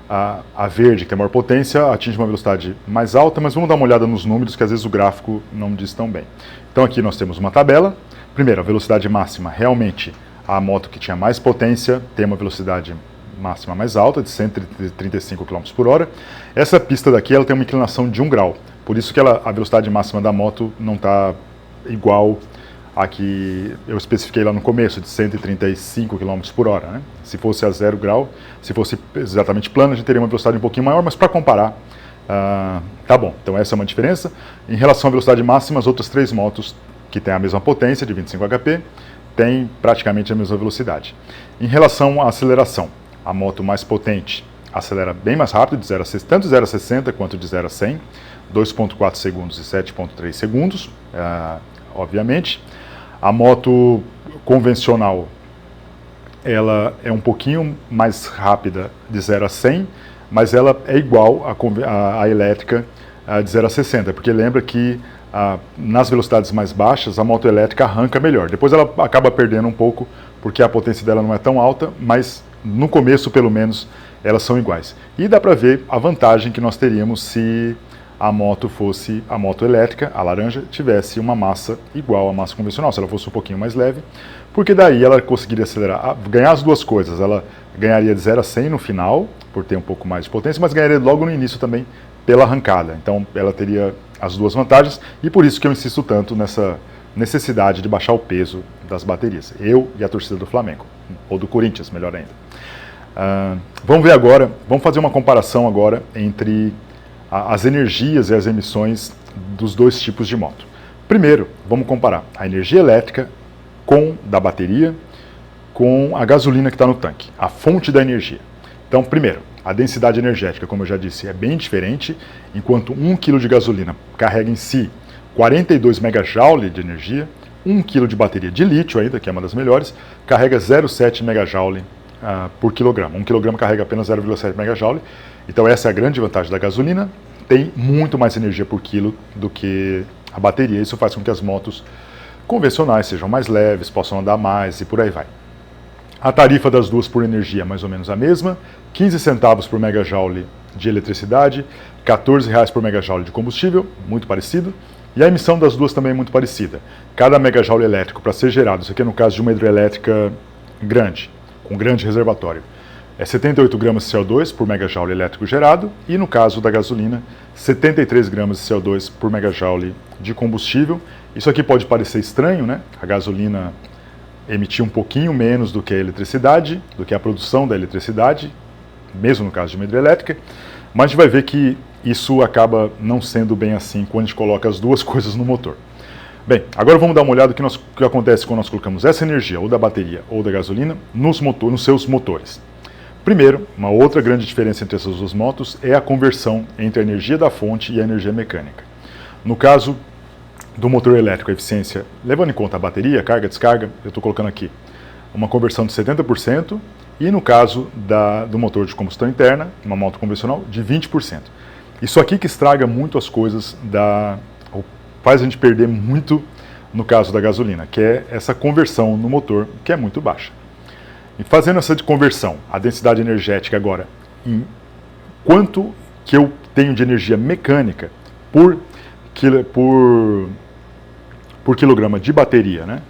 a verde, que tem maior potência, atinge uma velocidade mais alta, mas vamos dar uma olhada nos números, que às vezes o gráfico não diz tão bem. Então aqui nós temos uma tabela. Primeiro, a velocidade máxima, realmente a moto que tinha mais potência tem uma velocidade máxima mais alta, de 135 km por hora. Essa pista daqui ela tem uma inclinação de 1 grau, por isso que a velocidade máxima da moto não está igual a que eu especifiquei lá no começo, de 135 km por hora. Né? Se fosse a 0 grau, se fosse exatamente plano, a gente teria uma velocidade um pouquinho maior, mas para comparar, tá bom. Então essa é uma diferença. Em relação à velocidade máxima, as outras 3 motos que têm a mesma potência, de 25 HP, têm praticamente a mesma velocidade. Em relação à aceleração, a moto mais potente acelera bem mais rápido, tanto de 0 a 60 quanto de 0 a 100, 2,4 segundos e 7,3 segundos, obviamente. A moto convencional, ela é um pouquinho mais rápida de 0 a 100, mas ela é igual à elétrica de 0 a 60, porque lembra que nas velocidades mais baixas a moto elétrica arranca melhor. Depois ela acaba perdendo um pouco, porque a potência dela não é tão alta, mas no começo, pelo menos, elas são iguais. E dá para ver a vantagem que nós teríamos se a moto fosse a moto elétrica, a laranja, tivesse uma massa igual à massa convencional, se ela fosse um pouquinho mais leve, porque daí ela conseguiria acelerar, ganhar as duas coisas. Ela ganharia de 0 a 100 no final, por ter um pouco mais de potência, mas ganharia logo no início também pela arrancada. Então ela teria as duas vantagens, e por isso que eu insisto tanto nessa necessidade de baixar o peso das baterias. Eu e a torcida do Flamengo, ou do Corinthians, melhor ainda. Vamos ver agora, vamos fazer uma comparação agora entre as energias e as emissões dos dois tipos de moto. Primeiro, vamos comparar a energia elétrica da bateria com a gasolina que está no tanque, a fonte da energia. Então, primeiro, a densidade energética, como eu já disse, é bem diferente. Enquanto 1 kg de gasolina carrega em si 42 MJ de energia, 1 kg de bateria de lítio ainda, que é uma das melhores, carrega 0,7 MJ por quilograma. 1 kg carrega apenas 0,7 MJ. Então essa é a grande vantagem da gasolina. Tem muito mais energia por quilo do que a bateria. Isso faz com que as motos convencionais sejam mais leves, possam andar mais e por aí vai. A tarifa das duas por energia é mais ou menos a mesma, 15 centavos por megajoule de eletricidade, R$14 por megajoule de combustível, muito parecido, e a emissão das duas também é muito parecida. Cada megajoule elétrico para ser gerado, isso aqui é no caso de uma hidrelétrica grande, com grande reservatório, é 78 gramas de CO2 por megajoule elétrico gerado, e no caso da gasolina, 73 gramas de CO2 por megajoule de combustível. Isso aqui pode parecer estranho, né? A gasolina emitir um pouquinho menos do que a eletricidade, do que a produção da eletricidade, mesmo no caso de uma hidrelétrica, mas a gente vai ver que isso acaba não sendo bem assim quando a gente coloca as duas coisas no motor. Bem, agora vamos dar uma olhada no que acontece quando nós colocamos essa energia, ou da bateria ou da gasolina, nos seus motores. Primeiro, uma outra grande diferença entre essas duas motos é a conversão entre a energia da fonte e a energia mecânica. No caso do motor elétrico, a eficiência, levando em conta a bateria, carga, descarga, eu estou colocando aqui uma conversão de 70%, e no caso do motor de combustão interna, uma moto convencional, de 20%. Isso aqui que estraga muito as coisas, faz a gente perder muito no caso da gasolina, que é essa conversão no motor, que é muito baixa. E fazendo essa conversão, a densidade energética agora, em quanto que eu tenho de energia mecânica por quilograma de bateria, né?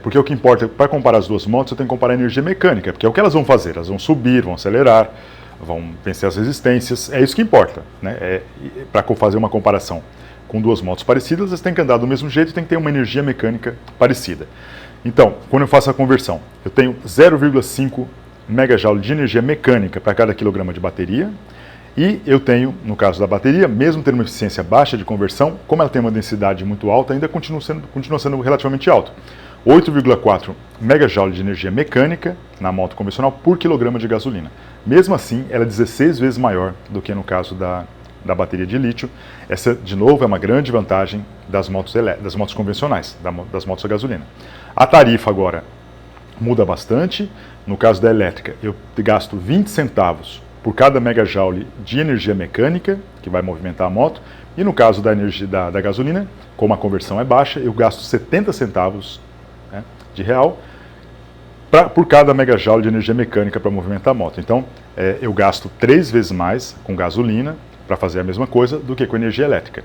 Porque o que importa, para comparar as duas motos, eu tenho que comparar a energia mecânica, porque é o que elas vão fazer, elas vão subir, vão acelerar, vão vencer as resistências, é isso que importa, né? Para fazer uma comparação com duas motos parecidas, elas têm que andar do mesmo jeito e tem que ter uma energia mecânica parecida. Então, quando eu faço a conversão, eu tenho 0,5 megajoule de energia mecânica para cada quilograma de bateria, e eu tenho, no caso da bateria, mesmo tendo uma eficiência baixa de conversão, como ela tem uma densidade muito alta, ainda continua sendo relativamente alto. 8,4 megajoule de energia mecânica na moto convencional por quilograma de gasolina. Mesmo assim, ela é 16 vezes maior do que no caso da bateria de lítio. Essa, de novo, é uma grande vantagem das motos convencionais, das motos a gasolina. A tarifa agora muda bastante. No caso da elétrica, eu gasto 20 centavos por cada megajoule de energia mecânica, que vai movimentar a moto, e no caso da energia da gasolina, como a conversão é baixa, eu gasto 70 centavos, né, de real por cada megajoule de energia mecânica para movimentar a moto. Então, eu gasto 3 vezes mais com gasolina para fazer a mesma coisa do que com energia elétrica.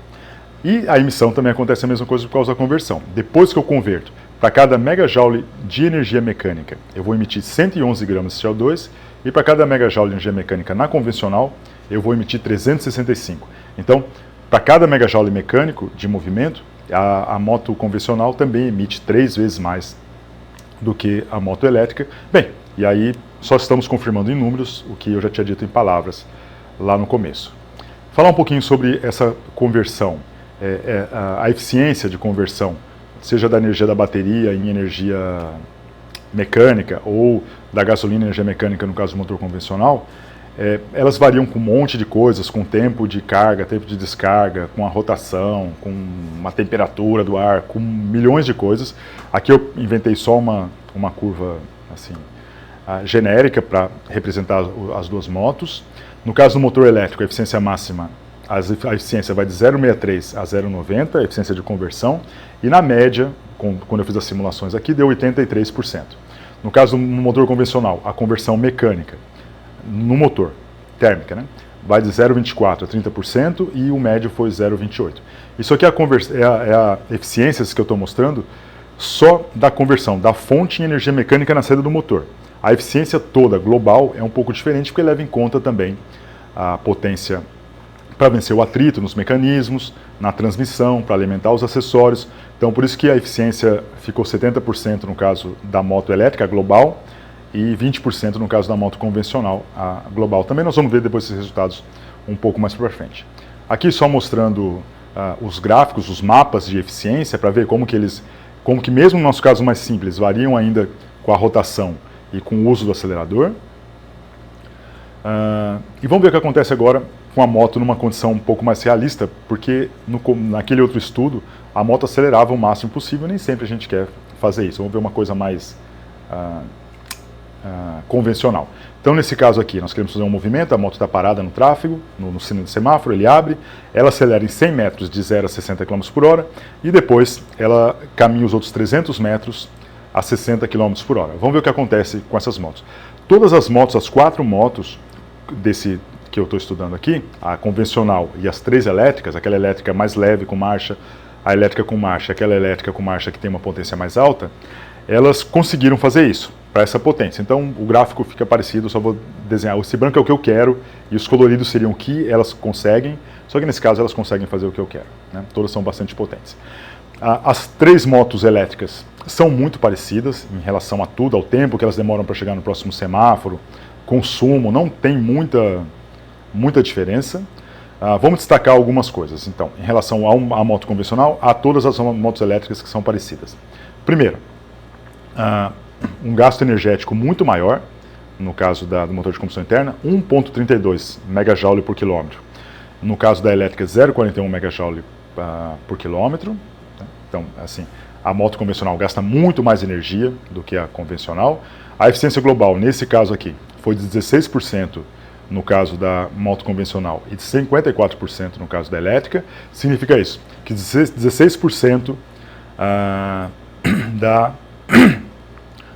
E a emissão também acontece a mesma coisa por causa da conversão. Depois que eu converto, para cada megajoule de energia mecânica, eu vou emitir 111 gramas de CO2, e para cada megajoule de energia mecânica na convencional, eu vou emitir 365. Então, para cada megajoule mecânico de movimento, a moto convencional também emite 3 vezes mais do que a moto elétrica. Bem, e aí só estamos confirmando em números o que eu já tinha dito em palavras lá no começo. Falar um pouquinho sobre essa conversão, a eficiência de conversão, seja da energia da bateria em energia mecânica ou da gasolina em energia mecânica no caso do motor convencional, elas variam com um monte de coisas, com tempo de carga, tempo de descarga, com a rotação, com uma temperatura do ar, com milhões de coisas. Aqui eu inventei só uma curva assim, genérica para representar as duas motos. No caso do motor elétrico, a eficiência máxima, a eficiência vai de 0,63 a 0,90, a eficiência de conversão, e na média, quando eu fiz as simulações aqui, deu 83%. No caso do motor convencional, a conversão mecânica, no motor, térmica, né, vai de 0,24 a 30%, e o médio foi 0,28. Isso aqui é a eficiência que eu estou mostrando só da conversão da fonte em energia mecânica na saída do motor. A eficiência toda global é um pouco diferente, porque leva em conta também a potência para vencer o atrito nos mecanismos, na transmissão, para alimentar os acessórios. Então, por isso que a eficiência ficou 70% no caso da moto elétrica global e 20% no caso da moto convencional global. Também nós vamos ver depois esses resultados um pouco mais para frente. Aqui só mostrando os gráficos, os mapas de eficiência, para ver como que mesmo no nosso caso mais simples, variam ainda com a rotação e com o uso do acelerador. E vamos ver o que acontece agora com a moto numa condição um pouco mais realista, porque naquele outro estudo a moto acelerava o máximo possível, nem sempre a gente quer fazer isso. Vamos ver uma coisa mais convencional. Então, nesse caso aqui, nós queremos fazer um movimento, a moto está parada no tráfego, no sinal de semáforo, ele abre, ela acelera em 100 metros de 0 a 60 km por hora, e depois ela caminha os outros 300 metros a 60 km por hora. Vamos ver o que acontece com essas motos. Todas as motos, as 4 motos que eu estou estudando aqui, a convencional e as 3 elétricas, aquela elétrica mais leve com marcha, a elétrica com marcha, aquela elétrica com marcha que tem uma potência mais alta, elas conseguiram fazer isso, para essa potência. Então o gráfico fica parecido, eu só vou desenhar, esse branco é o que eu quero, e os coloridos seriam o que elas conseguem, só que nesse caso elas conseguem fazer o que eu quero, né? Todas são bastante potentes. As 3 motos elétricas são muito parecidas em relação a tudo, ao tempo que elas demoram para chegar no próximo semáforo, consumo, não tem muita diferença. Vamos destacar algumas coisas, então, em relação à moto convencional, a todas as motos elétricas que são parecidas. Primeiro, um gasto energético muito maior, no caso do motor de combustão interna, 1,32 MJ por quilômetro. No caso da elétrica, 0,41 MJ por quilômetro. Então, assim, a moto convencional gasta muito mais energia do que a convencional. A eficiência global, nesse caso aqui, foi de 16% no caso da moto convencional e de 54% no caso da elétrica. Significa isso, que 16%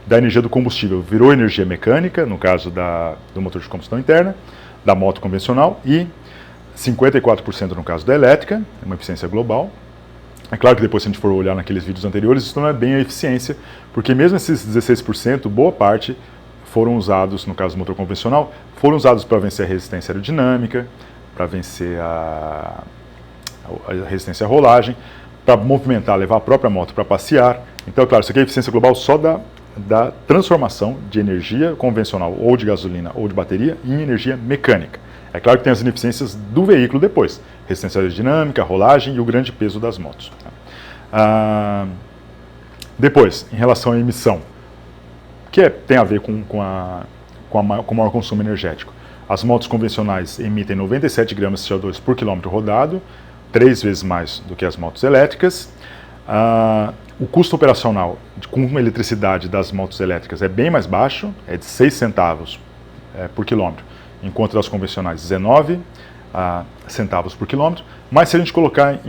da energia do combustível virou energia mecânica, no caso do motor de combustão interna, da moto convencional, e 54% no caso da elétrica, uma eficiência global. É claro que depois, se a gente for olhar naqueles vídeos anteriores, isso não é bem a eficiência, porque mesmo esses 16%, boa parte foram usados, no caso do motor convencional, foram usados para vencer a resistência aerodinâmica, para vencer a resistência à rolagem, para movimentar, levar a própria moto para passear. Então, é claro, isso aqui é eficiência global só da transformação de energia convencional, ou de gasolina, ou de bateria, em energia mecânica. É claro que tem as ineficiências do veículo depois, resistência aerodinâmica, rolagem e o grande peso das motos. Depois, em relação à emissão, que tem a ver com o maior consumo energético. As motos convencionais emitem 97 gramas de CO2 por quilômetro rodado, 3 vezes mais do que as motos elétricas. O custo operacional com eletricidade das motos elétricas é bem mais baixo, é de 6 centavos por quilômetro, enquanto das convencionais 19 centavos por quilômetro. Mas se a gente colocar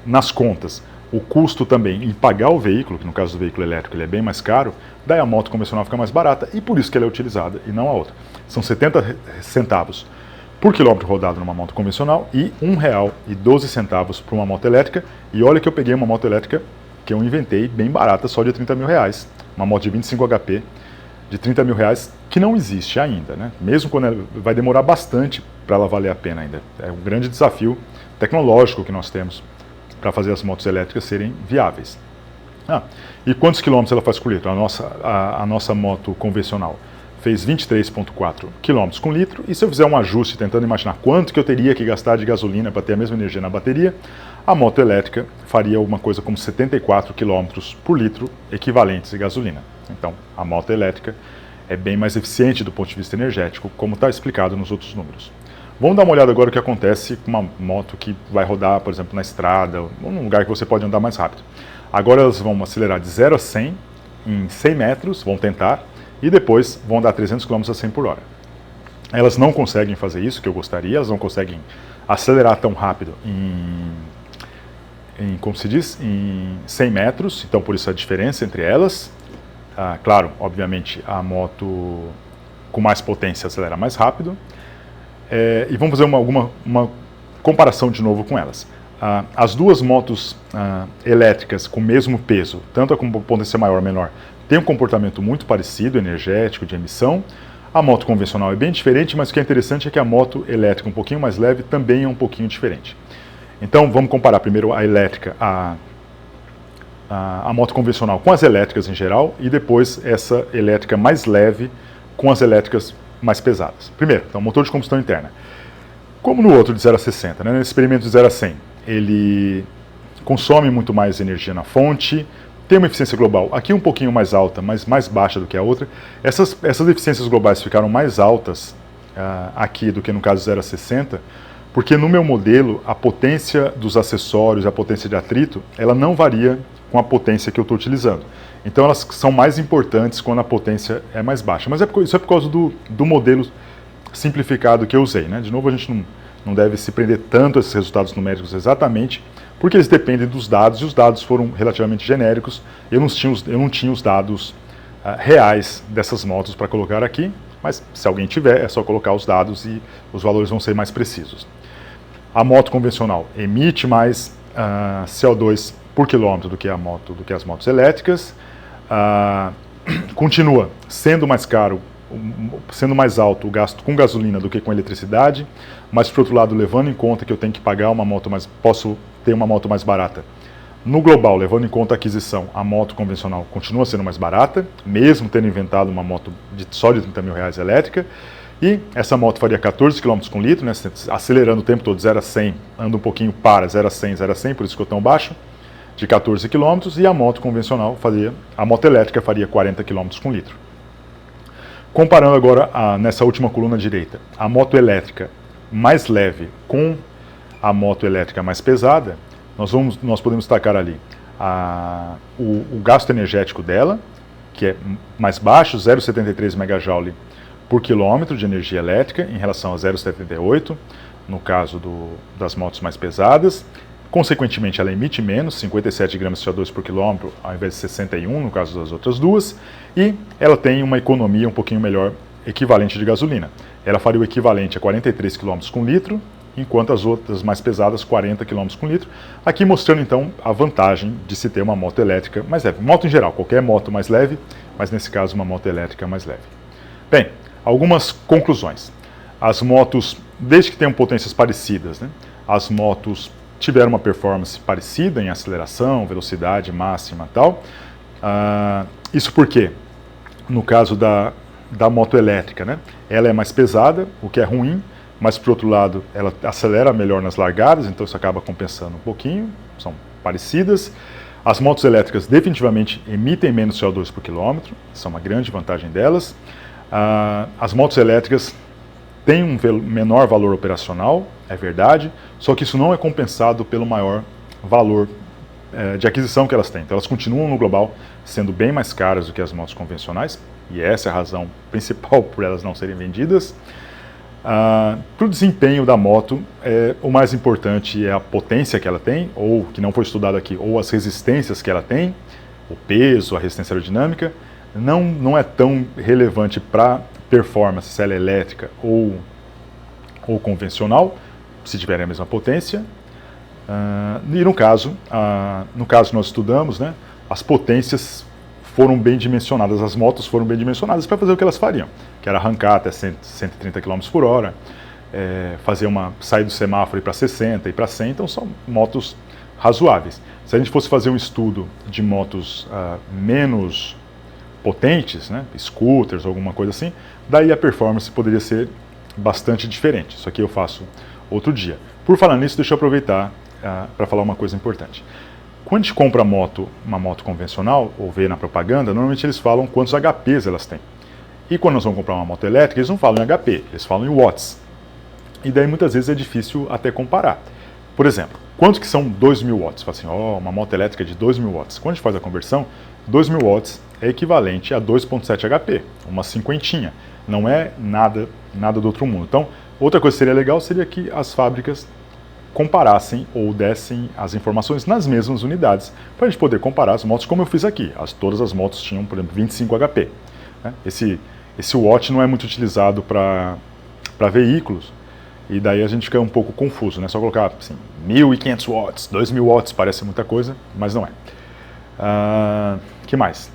nas contas o custo também em pagar o veículo, que no caso do veículo elétrico ele é bem mais caro, daí a moto convencional fica mais barata e por isso que ela é utilizada e não a outra. São 70 centavos por quilômetro rodado numa moto convencional e R$ 1,12 para uma moto elétrica. E olha que eu peguei uma moto elétrica que eu inventei bem barata, só de R$30 mil, uma moto de 25 HP de R$30 mil, que não existe ainda, né? Mesmo quando ela vai demorar bastante para ela valer a pena ainda. É um grande desafio tecnológico que nós temos para fazer as motos elétricas serem viáveis. E quantos quilômetros ela faz por litro? A nossa moto convencional fez 23,4 km com litro, e se eu fizer um ajuste tentando imaginar quanto que eu teria que gastar de gasolina para ter a mesma energia na bateria, a moto elétrica faria alguma coisa como 74 km por litro equivalentes de gasolina. Então, a moto elétrica é bem mais eficiente do ponto de vista energético, como está explicado nos outros números. Vamos dar uma olhada agora o que acontece com uma moto que vai rodar, por exemplo, na estrada, ou num lugar que você pode andar mais rápido. Agora elas vão acelerar de 0 a 100 em 100 metros, vão tentar, e depois vão dar 300 km a 100 por hora. Elas não conseguem fazer isso, que eu gostaria, elas não conseguem acelerar tão rápido como se diz, em 100 metros, então por isso a diferença entre elas. Claro, obviamente, a moto com mais potência acelera mais rápido. E vamos fazer uma comparação de novo com elas. As duas motos elétricas com o mesmo peso, tanto a com potência maior ou menor, tem um comportamento muito parecido, energético, de emissão. A moto convencional é bem diferente, mas o que é interessante é que a moto elétrica, um pouquinho mais leve, também é um pouquinho diferente. Então vamos comparar primeiro a elétrica, a moto convencional com as elétricas em geral, e depois essa elétrica mais leve com as elétricas mais pesadas. Primeiro, então, motor de combustão interna. Como no outro de 0 a 60, né, nesse experimento de 0 a 100, ele consome muito mais energia na fonte, tem uma eficiência global aqui um pouquinho mais alta, mas mais baixa do que a outra. Essas eficiências globais ficaram mais altas aqui do que no caso de 0 a 60, porque no meu modelo a potência dos acessórios, a potência de atrito, ela não varia com a potência que eu estou utilizando. Então elas são mais importantes quando a potência é mais baixa. Mas isso é por causa do modelo simplificado que eu usei, né? De novo, a gente não deve se prender tanto a esses resultados numéricos exatamente, porque eles dependem dos dados, e os dados foram relativamente genéricos. Eu não tinha os dados reais dessas motos para colocar aqui, mas se alguém tiver, é só colocar os dados e os valores vão ser mais precisos. A moto convencional emite mais CO2 por quilômetro do que as motos elétricas, continua sendo mais caro, sendo mais alto o gasto com gasolina do que com eletricidade, mas por outro lado, levando em conta que eu tenho que pagar posso ter uma moto mais barata. No global, levando em conta a aquisição, a moto convencional continua sendo mais barata, mesmo tendo inventado uma moto só de 30 mil reais elétrica, e essa moto faria 14 km com litro, né, acelerando o tempo todo, 0 a 100, anda um pouquinho para, 0 a 100, 0 a 100, por isso que eu tão baixo, de 14 km, e a moto convencional a moto elétrica faria 40 km com litro. Comparando agora, nessa última coluna direita, a moto elétrica mais leve com a moto elétrica mais pesada, nós podemos destacar ali o gasto energético dela, que é mais baixo, 0,73 MJ por quilômetro de energia elétrica, em relação a 0,78, no caso das motos mais pesadas. Consequentemente, ela emite menos, 57 gramas de CO2 por quilômetro, ao invés de 61, no caso das outras duas, e ela tem uma economia um pouquinho melhor, equivalente de gasolina. Ela faria o equivalente a 43 km com litro, enquanto as outras mais pesadas, 40 km com litro. Aqui mostrando então a vantagem de se ter uma moto elétrica mais leve. Moto em geral, qualquer moto mais leve, mas nesse caso uma moto elétrica mais leve. Bem, algumas conclusões. As motos, desde que tenham potências parecidas, né, as motos tiveram uma performance parecida em aceleração, velocidade máxima e tal. Isso porque, no caso da moto elétrica, né, ela é mais pesada, o que é ruim, mas por outro lado ela acelera melhor nas largadas, então isso acaba compensando um pouquinho, são parecidas. As motos elétricas definitivamente emitem menos CO2 por quilômetro, isso é uma grande vantagem delas. As motos elétricas têm um menor valor operacional, é verdade, só que isso não é compensado pelo maior valor de aquisição que elas têm. Então elas continuam no global sendo bem mais caras do que as motos convencionais, e essa é a razão principal por elas não serem vendidas. Para o desempenho da moto, o mais importante é a potência que ela tem, ou que não foi estudado aqui, ou as resistências que ela tem, o peso, a resistência aerodinâmica. Não é tão relevante para performance, se ela é elétrica ou convencional, se tiver a mesma potência. E no caso que nós estudamos, né, as potências foram bem dimensionadas, as motos foram bem dimensionadas para fazer o que elas fariam, que era arrancar até 130 km por hora, sair do semáforo e para 60 e para 100, então são motos razoáveis. Se a gente fosse fazer um estudo de motos menos potentes, né, scooters, alguma coisa assim, daí a performance poderia ser bastante diferente. Isso aqui eu faço outro dia. Por falar nisso, deixa eu aproveitar para falar uma coisa importante. Quando a gente compra uma moto convencional, ou vê na propaganda, normalmente eles falam quantos HPs elas têm. E quando nós vamos comprar uma moto elétrica, eles não falam em HP, eles falam em watts. E daí muitas vezes é difícil até comparar. Por exemplo, quanto que são 2.000 watts? Fala assim, uma moto elétrica de 2.000 watts. Quando a gente faz a conversão, 2.000 watts é equivalente a 2.7 HP, uma cinquentinha. Não é nada do outro mundo. Então, outra coisa que seria legal seria que as fábricas comparassem ou dessem as informações nas mesmas unidades, para a gente poder comparar as motos como eu fiz aqui. Todas as motos tinham, por exemplo, 25 HP. Né? Esse watt não é muito utilizado para veículos, e daí a gente fica um pouco confuso, né? Só colocar assim, 1.500 watts, 2.000 watts, parece muita coisa, mas não é. Que mais?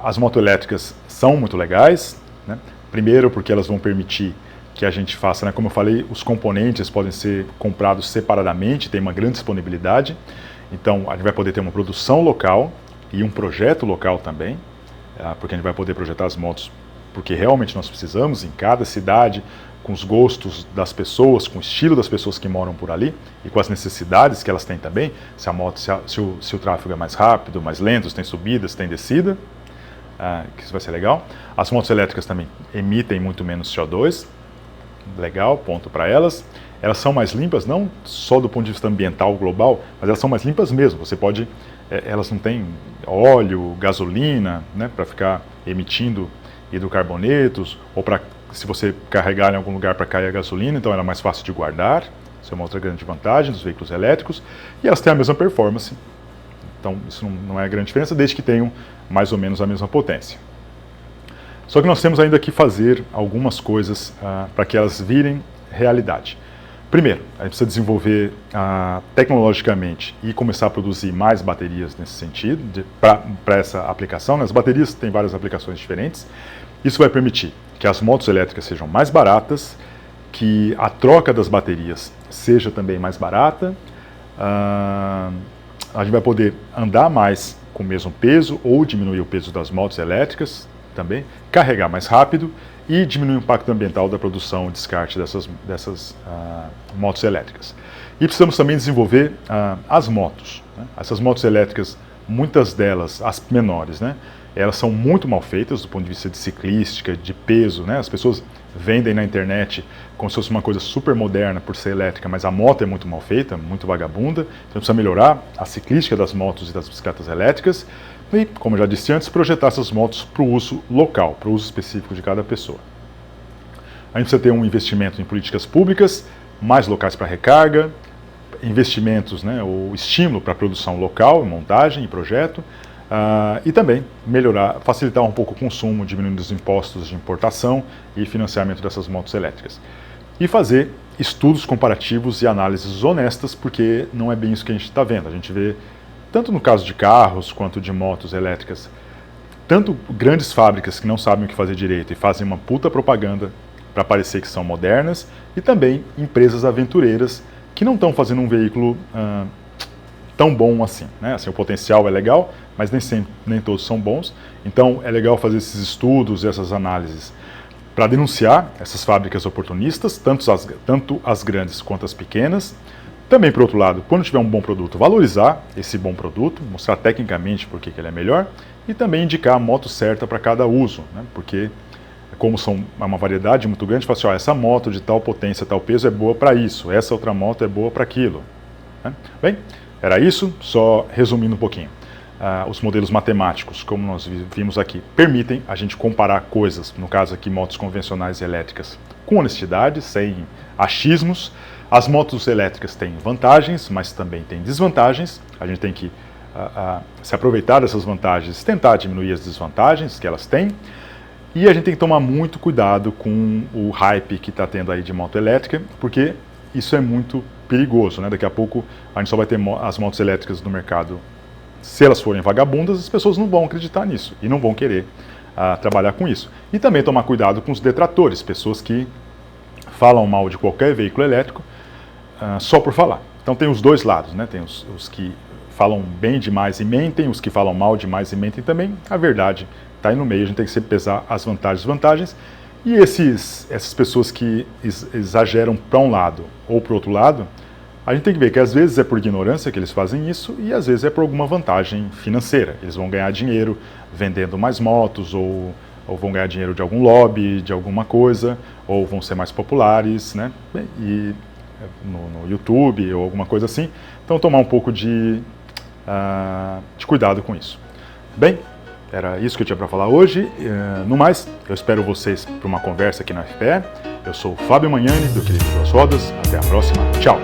As motoelétricas são muito legais, né? Primeiro porque elas vão permitir que a gente faça, né, como eu falei, os componentes podem ser comprados separadamente, tem uma grande disponibilidade, então a gente vai poder ter uma produção local e um projeto local também, porque a gente vai poder projetar as motos porque realmente nós precisamos em cada cidade, com os gostos das pessoas, com o estilo das pessoas que moram por ali e com as necessidades que elas têm também, se o tráfego é mais rápido, mais lento, se tem subida, se tem descida, que isso vai ser legal. As motos elétricas também emitem muito menos CO2, legal, ponto para elas. Elas são mais limpas, não só do ponto de vista ambiental global, mas elas são mais limpas mesmo. Você pode, elas não têm óleo, gasolina, né, para ficar emitindo hidrocarbonetos, ou para, se você carregar em algum lugar para cair a gasolina, então ela é mais fácil de guardar. Isso é uma outra grande vantagem dos veículos elétricos. E elas têm a mesma performance. Então isso não é grande diferença, desde que tenham mais ou menos a mesma potência. Só que nós temos ainda que fazer algumas coisas para que elas virem realidade. Primeiro, a gente precisa desenvolver tecnologicamente e começar a produzir mais baterias nesse sentido, para essa aplicação. As baterias têm várias aplicações diferentes. Isso vai permitir que as motos elétricas sejam mais baratas, que a troca das baterias seja também mais barata, a gente vai poder andar mais com o mesmo peso ou diminuir o peso das motos elétricas também, carregar mais rápido e diminuir o impacto ambiental da produção e descarte dessas motos elétricas. E precisamos também desenvolver as motos, né? Essas motos elétricas, muitas delas, as menores, né? Elas são muito mal feitas do ponto de vista de ciclística, de peso, né? As pessoas vendem na internet como se fosse uma coisa super moderna por ser elétrica, mas a moto é muito mal feita, muito vagabunda. Então precisa melhorar a ciclística das motos e das bicicletas elétricas e, como eu já disse antes, projetar essas motos para o uso local, para o uso específico de cada pessoa. A gente precisa ter um investimento em políticas públicas, mais locais para recarga, investimentos, né, o estímulo para a produção local, montagem e projeto, e também melhorar, facilitar um pouco o consumo, diminuindo os impostos de importação e financiamento dessas motos elétricas. E fazer estudos comparativos e análises honestas, porque não é bem isso que a gente está vendo. A gente vê, tanto no caso de carros quanto de motos elétricas, tanto grandes fábricas que não sabem o que fazer direito e fazem uma puta propaganda para parecer que são modernas, e também empresas aventureiras que não estão fazendo um veículo tão bom assim, né? Assim, o potencial é legal, mas nem todos são bons. Então é legal fazer esses estudos e essas análises para denunciar essas fábricas oportunistas, tanto as grandes quanto as pequenas. Também, por outro lado, quando tiver um bom produto, valorizar esse bom produto, mostrar tecnicamente por que ele é melhor, e também indicar a moto certa para cada uso, né? Porque como é uma variedade muito grande, fala assim, ó, essa moto de tal potência, tal peso é boa para isso, essa outra moto é boa para aquilo, né? Bem, era isso, só resumindo um pouquinho. Os modelos matemáticos, como nós vimos aqui, permitem a gente comparar coisas, no caso aqui motos convencionais e elétricas, com honestidade, sem achismos. As motos elétricas têm vantagens, mas também têm desvantagens. A gente tem que se aproveitar dessas vantagens, tentar diminuir as desvantagens que elas têm. E a gente tem que tomar muito cuidado com o hype que está tendo aí de moto elétrica, porque isso é muito perigoso, né? Daqui a pouco a gente só vai ter as motos elétricas no mercado. Se elas forem vagabundas, as pessoas não vão acreditar nisso e não vão querer trabalhar com isso. E também tomar cuidado com os detratores, pessoas que falam mal de qualquer veículo elétrico só por falar. Então tem os dois lados, né? Tem os que falam bem demais e mentem, os que falam mal demais e mentem também. A verdade está aí no meio, a gente tem que sempre pesar as vantagens e desvantagens. E essas pessoas que exageram para um lado ou para o outro lado, a gente tem que ver que às vezes é por ignorância que eles fazem isso e às vezes é por alguma vantagem financeira. Eles vão ganhar dinheiro vendendo mais motos ou vão ganhar dinheiro de algum lobby, de alguma coisa, ou vão ser mais populares, né? E no YouTube ou alguma coisa assim. Então tomar um pouco de cuidado com isso. Bem, era isso que eu tinha para falar hoje. No mais, eu espero vocês para uma conversa aqui na FPE. Eu sou o Fábio Magnani, do Equilíbrio das Rodas. Até a próxima. Tchau!